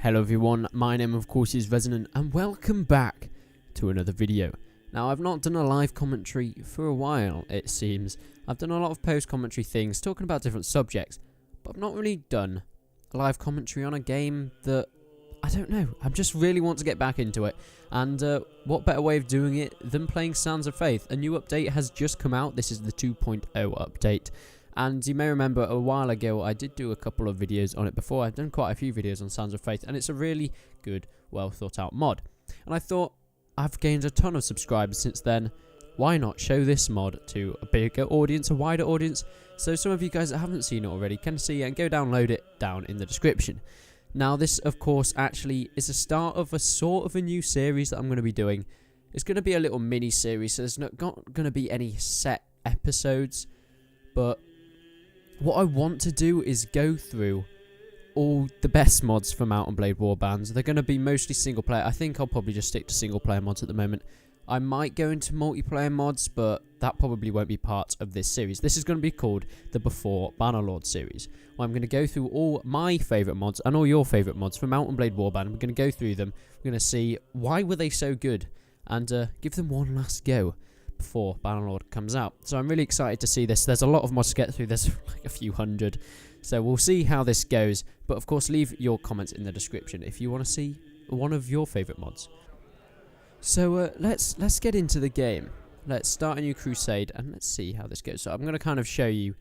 Hello everyone, my name of course is Resonant and welcome back to another video. Now I've not done a live commentary for a while it seems. I've done a lot of post commentary things talking about different subjects, but I've not really done a live commentary on a game that, I don't know, I just really want to get back into it. And what better way of doing it than playing Sands of Faith. A new update has just come out, this is the 2.0 update. And you may remember a while ago I did do a couple of videos on it before. I've done quite a few videos on Sands of Faith and it's a really good, well thought out mod. And I thought, I've gained a ton of subscribers since then, why not show this mod to a bigger audience, a wider audience, so some of you guys that haven't seen it already can see it and go download it down in the description. Now this of course actually is the start of a sort of a new series that I'm going to be doing. It's going to be a little mini series, so there's not going to be any set episodes, but what I want to do is go through all the best mods for Mount & Blade Warbands. They're going to be mostly single player. I think I'll probably just stick to single player mods at the moment. I might go into multiplayer mods, but that probably won't be part of this series. This is going to be called the Before Bannerlord series, where I'm going to go through all my favourite mods and all your favourite mods for Mount & Blade Warband. We're going to go through them. We're going to see why were they so good and give them one last go before Bannerlord comes out. So I'm really excited to see this. There's a lot of mods to get through. There's like a few hundred. So we'll see how this goes. But of course, leave your comments in the description if you want to see one of your favourite mods. So let's get into the game. Let's start a new crusade and let's see how this goes. So I'm going to kind of show you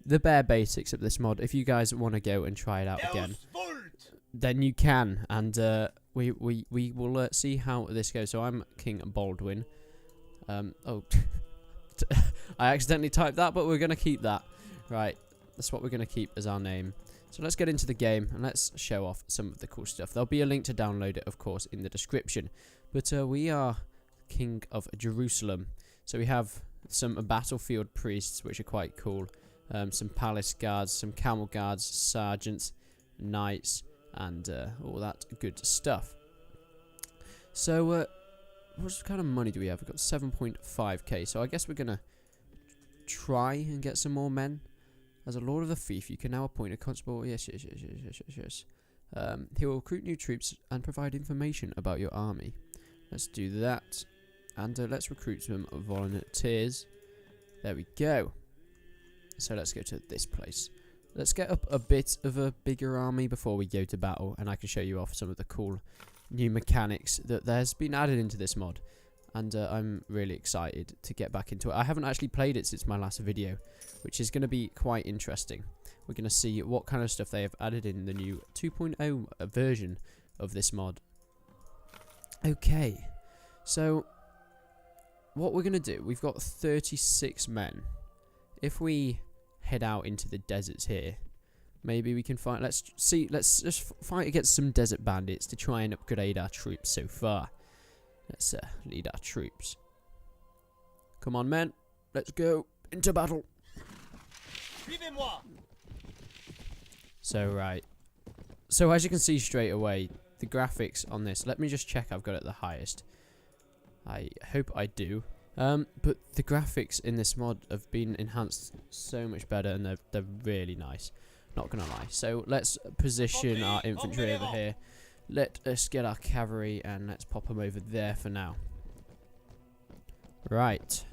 the bare basics of this mod. If you guys want to go and try it out again, then you can. And we will see how this goes. So I'm King Baldwin. Oh, I accidentally typed that, but we're going to keep that. Right, that's what we're going to keep as our name. So let's get into the game and let's show off some of the cool stuff. There'll be a link to download it, of course, in the description. But we are King of Jerusalem. So we have some battlefield priests, which are quite cool. Some palace guards, some camel guards, sergeants, knights, and all that good stuff. So, what kind of money do we have? We've got 7.5k, so I guess we're going to try and get some more men. As a Lord of the Fief, you can now appoint a constable. Yes. He will recruit new troops and provide information about your army. Let's do that. And let's recruit some volunteers. There we go. So let's go to this place. Let's get up a bit of a bigger army before we go to battle, and I can show you off some of the cool new mechanics that there's been added into this mod, and I'm really excited to get back into it. I haven't actually played it since my last video, which is going to be quite interesting. We're going to see what kind of stuff they have added in the new 2.0 version of this mod. Okay, so what we're going to do, we've got 36 men. If we head out into the deserts here, maybe we can fight. Let's just fight against some desert bandits to try and upgrade our troops so far. Let's lead our troops. Come on, men. Let's go into battle. So, right. So, as you can see straight away, the graphics on this, let me just check I've got it at the highest. I hope I do. But the graphics in this mod have been enhanced so much better, and they're really nice. Not gonna lie. So let's position our infantry over here. Let us get our cavalry and let's pop them over there for now. Right.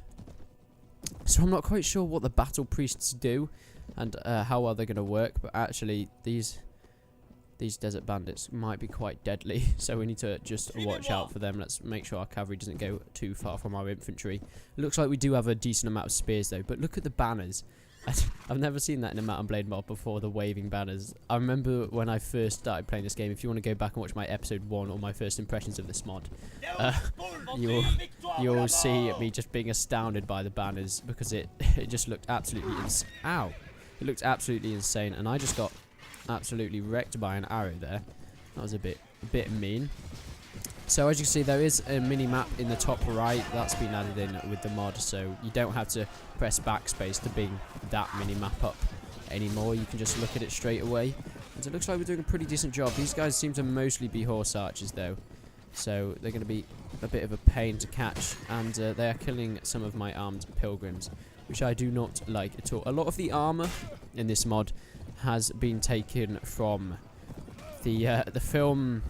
So I'm not quite sure what the battle priests do and how well they're gonna work, but actually these desert bandits might be quite deadly, so we need to just watch out for them. Let's make sure our cavalry doesn't go too far from our infantry. It looks like we do have a decent amount of spears though, but look at the banners. I've never seen that in a Mount & Blade mod before, the waving banners. I remember when I first started playing this game, if you want to go back and watch my episode 1 or my first impressions of this mod, you'll see me just being astounded by the banners, because it just looked absolutely it looked absolutely insane, and I just got absolutely wrecked by an arrow there. That was a bit mean. So as you can see, there is a mini map in the top right that's been added in with the mod, so you don't have to press backspace to bring that mini map up anymore. You can just look at it straight away, and it looks like we're doing a pretty decent job. These guys seem to mostly be horse archers though, so they're going to be a bit of a pain to catch, and they are killing some of my armed pilgrims, which I do not like at all. A lot of the armor in this mod has been taken from the film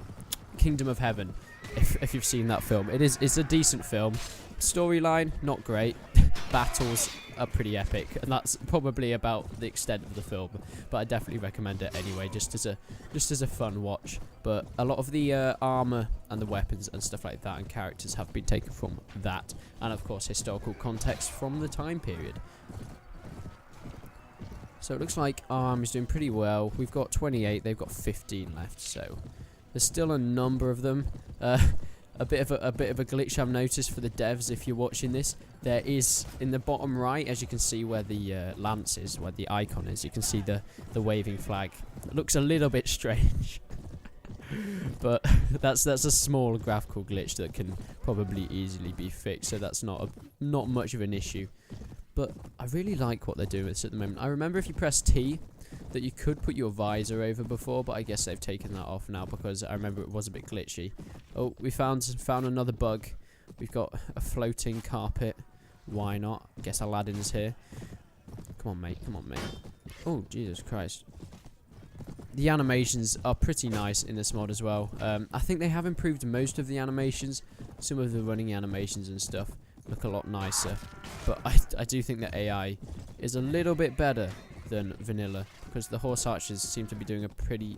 Kingdom of Heaven. If you've seen that film, it's a decent film. Storyline not great. Battles are pretty epic, and that's probably about the extent of the film. But I definitely recommend it anyway, just as a fun watch. But a lot of the armor and the weapons and stuff like that and characters have been taken from that, and of course historical context from the time period. So it looks like ARM is doing pretty well. We've got 28, they've got 15 left, so there's still a number of them. A bit of a glitch I've noticed for the devs. If you're watching this, there is in the bottom right, as you can see where the lance is, where the icon is, you can see the waving flag. It looks a little bit strange, but that's a small graphical glitch that can probably easily be fixed. So that's not much of an issue. But I really like what they're doing with this at the moment. I remember if you press T, that you could put your visor over before, but I guess they've taken that off now because I remember it was a bit glitchy. Oh, we found another bug. We've got a floating carpet. Why not? I guess Aladdin's here. Come on, mate. Come on, mate. Oh, Jesus Christ. The animations are pretty nice in this mod as well. I think they have improved most of the animations. Some of the running animations and stuff look a lot nicer. But I do think that AI is a little bit better than vanilla, because the horse archers seem to be doing a pretty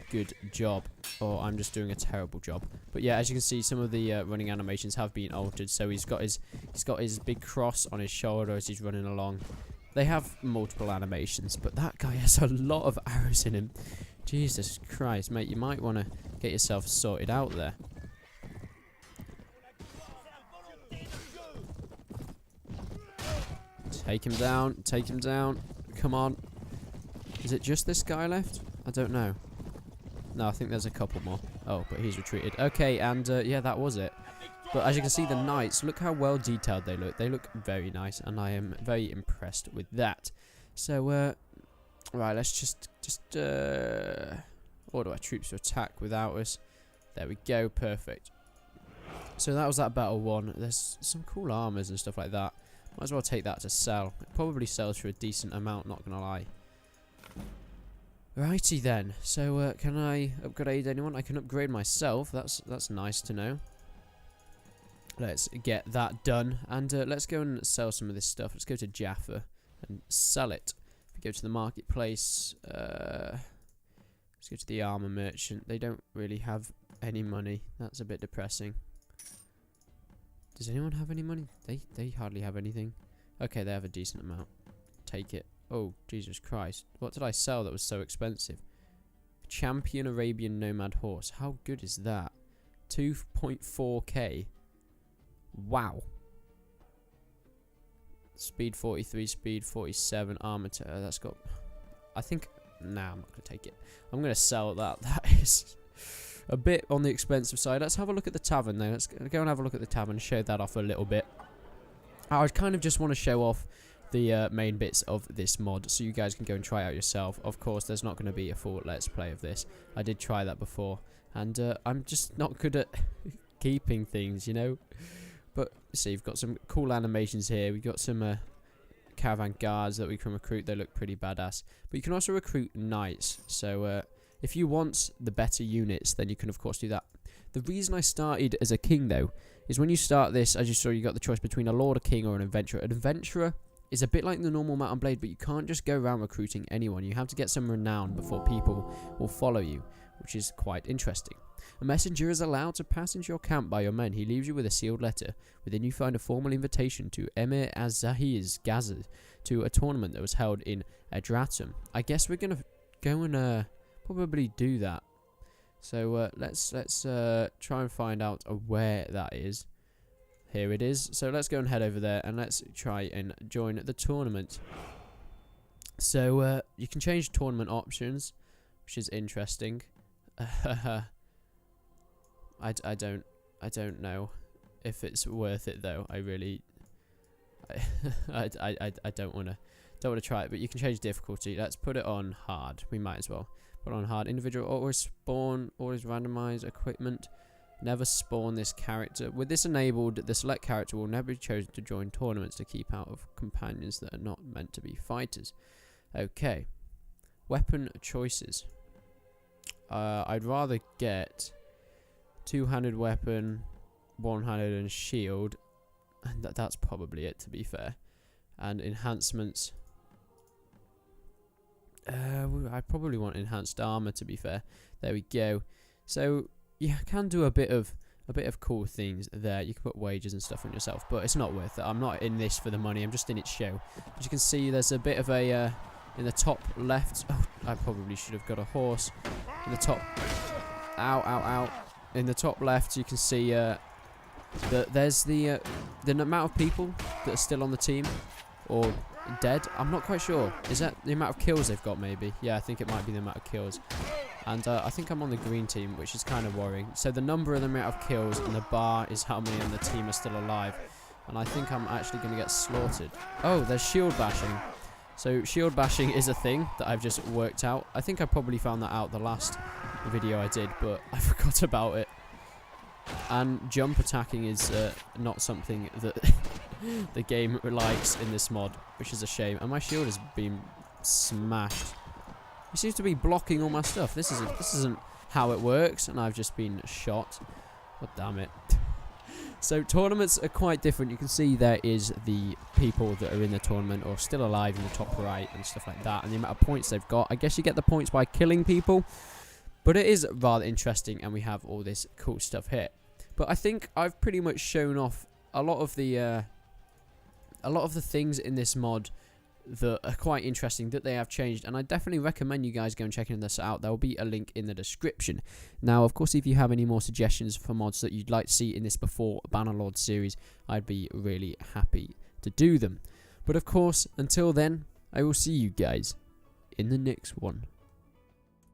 good job, or I'm just doing a terrible job. But yeah, as you can see, some of the running animations have been altered. So he's got his big cross on his shoulder as he's running along. They have multiple animations, but that guy has a lot of arrows in him. Jesus Christ, mate, you might want to get yourself sorted out there. Take him down, take him down. Come on. Is it just this guy left? I don't know. No, I think there's a couple more. Oh, but he's retreated. Okay, and yeah, that was it. But as you can see, the knights, look how well detailed they look. They look very nice, and I am very impressed with that. So, right, let's just order our troops to attack without us. There we go, perfect. So that was that battle one. There's some cool armors and stuff like that. Might as well take that to sell. It probably sells for a decent amount, not gonna lie. Righty then. So can I upgrade anyone? I can upgrade myself. That's nice to know. Let's get that done, and let's go and sell some of this stuff. Let's go to Jaffa and sell it. If we go to the marketplace, let's go to the armor merchant. They don't really have any money. That's a bit depressing. Does anyone have any money? They hardly have anything. Okay, they have a decent amount. Take it. Oh, Jesus Christ. What did I sell that was so expensive? Champion Arabian Nomad Horse. How good is that? 2.4k. Wow. Speed 43, speed 47, armor. That's got... I think... Nah, I'm not going to take it. I'm going to sell that. That is... a bit on the expensive side. Let's have a look at the tavern though. Let's go and have a look at the tavern, show that off a little bit. I kind of just want to show off the main bits of this mod so you guys can go and try it out yourself. Of course, there's not going to be a full let's play of this. I did try that before, and I'm just not good at keeping things, you know. But see, you've got some cool animations here. We've got some caravan guards that we can recruit. They look pretty badass. But you can also recruit knights. So if you want the better units, then you can of course do that. The reason I started as a king though is when you start this, as you saw, you got the choice between a lord, a king, or an adventurer. An adventurer is a bit like the normal Mount and Blade, but you can't just go around recruiting anyone. You have to get some renown before people will follow you, which is quite interesting. A messenger is allowed to pass into your camp by your men. He leaves you with a sealed letter. Within you find a formal invitation to Emir Az-Zahir's Gaza to a tournament that was held in Edratum. I guess we're gonna go and probably do that. So let's try and find out where that is. Here it is. So let's go and head over there and let's try and join the tournament. So you can change tournament options, which is interesting. I don't know if it's worth it though. I really I don't wanna try it, but you can change difficulty. Let's put it on hard. We might as well put it on hard. Individual always spawn, always randomize equipment. Never spawn this character. With this enabled, the select character will never be chosen to join tournaments to keep out of companions that are not meant to be fighters. Okay. Weapon choices. I'd rather get two-handed weapon, one-handed and shield, and that's probably it, to be fair. And enhancements. I probably want enhanced armor, to be fair. There we go. So yeah, I can do a bit of cool things there. You can put wages and stuff on yourself, but it's not worth it. I'm not in this for the money. I'm just in its show. As you can see, there's a bit of a in the top left. Oh, I probably should have got a horse. In the top. Ow, ow, ow. In the top left, you can see there's the amount of people that are still on the team or dead. I'm not quite sure. Is that the amount of kills they've got? Maybe. Yeah, I think it might be the amount of kills. And I think I'm on the green team, which is kind of worrying. So the number and the amount of kills, and the bar is how many on the team are still alive. And I think I'm actually going to get slaughtered. Oh, there's shield bashing. So shield bashing is a thing that I've just worked out. I think I probably found that out the last video I did, but I forgot about it. And jump attacking is not something that the game likes in this mod, which is a shame. And my shield has been smashed. He seems to be blocking all my stuff. This isn't how it works, and I've just been shot. God damn it. So tournaments are quite different. You can see there is the people that are in the tournament or still alive in the top right and stuff like that, and the amount of points they've got. I guess you get the points by killing people, but it is rather interesting, and we have all this cool stuff here. But I think I've pretty much shown off a lot of the things in this mod that are quite interesting that they have changed, and I definitely recommend you guys go and checking this out. There will be a link in the description. Now, of course, if you have any more suggestions for mods that you'd like to see in this before Bannerlord series, I'd be really happy to do them. But of course, until then, I will see you guys in the next one.